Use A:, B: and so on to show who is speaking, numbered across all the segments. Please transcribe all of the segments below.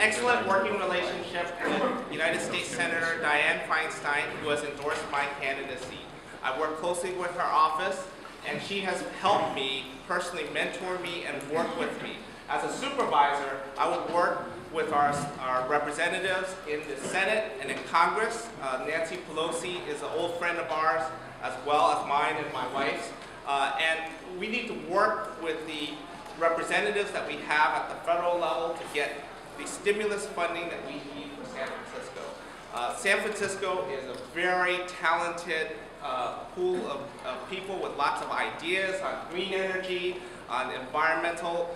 A: excellent working relationship with United States Senator Dianne Feinstein, who has endorsed my candidacy. I work closely with her office, and she has helped me personally mentor me and work with me. As a supervisor, I would work with our representatives in the Senate and in Congress. Nancy Pelosi is an old friend of ours, as well as mine and my wife's. And we need to work with the representatives that we have at the federal level to get the stimulus funding that we need for San Francisco. San Francisco is a very talented pool of people with lots of ideas on green energy, on environmental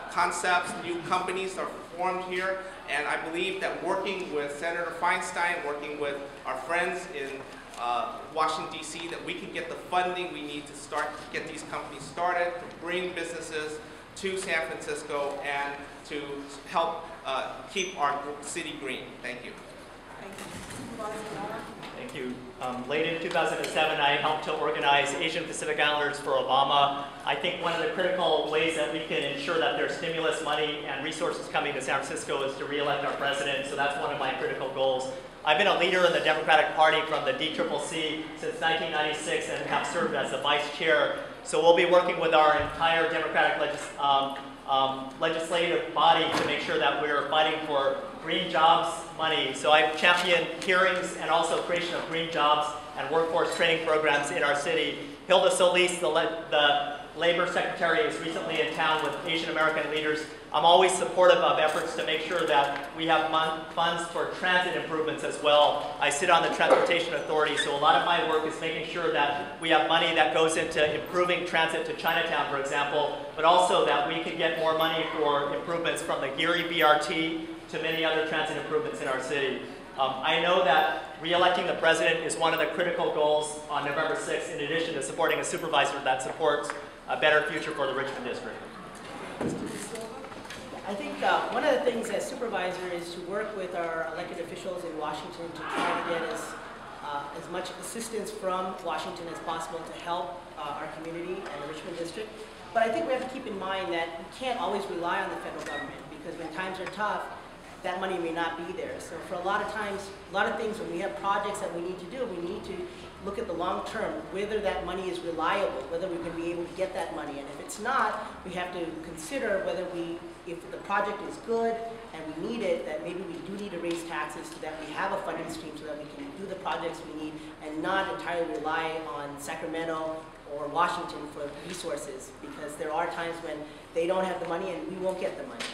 A: concepts. New companies are formed here, and I believe that working with Senator Feinstein, working with our friends in Washington, D.C., that we can get the funding we need to get these companies started, to bring businesses to San Francisco, and to help keep our city green. Thank you.
B: Thank you. Late in 2007, I helped to organize Asian Pacific Islanders for Obama. I think one of the critical ways that we can ensure that there's stimulus money and resources coming to San Francisco is to re-elect our president, so that's one of my critical goals. I've been a leader in the Democratic Party from the DCCC since 1996 and have served as the vice chair. So we'll be working with our entire Democratic legislative body to make sure that we're fighting for green jobs money. So I've championed hearings and also creation of green jobs and workforce training programs in our city. Hilda Solis, the Labor Secretary, is recently in town with Asian American leaders. I'm always supportive of efforts to make sure that we have funds for transit improvements as well. I sit on the Transportation Authority, so a lot of my work is making sure that we have money that goes into improving transit to Chinatown, for example, but also that we can get more money for improvements from the Geary BRT to many other transit improvements in our city. I know that re-electing the president is one of the critical goals on November 6th, in addition to supporting a supervisor that supports a better future for the Richmond district.
C: I think one of the things as supervisor is to work with our elected officials in Washington to try to get as much assistance from Washington as possible to help our community and the Richmond district. But I think we have to keep in mind that we can't always rely on the federal government, because when times are tough, that money may not be there. So for a lot of times, a lot of things, when we have projects that we need to do, we need to look at the long term, whether that money is reliable, whether we're going to be able to get that money. And if it's not, we have to consider whether if the project is good and we need it, that maybe we do need to raise taxes so that we have a funding stream so that we can do the projects we need and not entirely rely on Sacramento or Washington for resources, because there are times when they don't have the money and we won't get the money.